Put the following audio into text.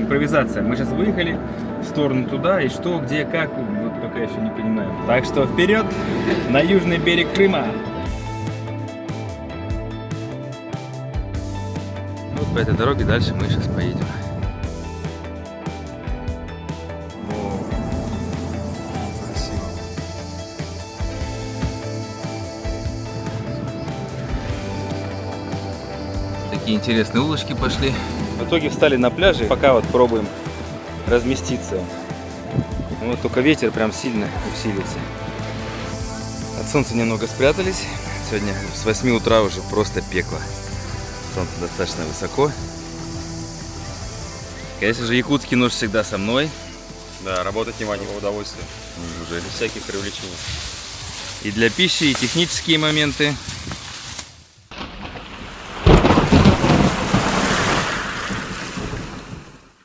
импровизация. Мы сейчас выехали в сторону туда, и что, где, как, вот пока еще не понимаем. Так что вперед на южный берег Крыма. Вот по этой дороге дальше мы сейчас поедем. Такие интересные улочки пошли. В итоге встали на пляже, пока вот пробуем разместиться. Вот только ветер прям сильно усилился. От солнца немного спрятались. Сегодня с 8 утра уже просто пекло. Солнце достаточно высоко. Конечно же, якутский нож всегда со мной. Да, работать не в удовольствие. Уже без всяких привлечений. и для пищи, и технические моменты.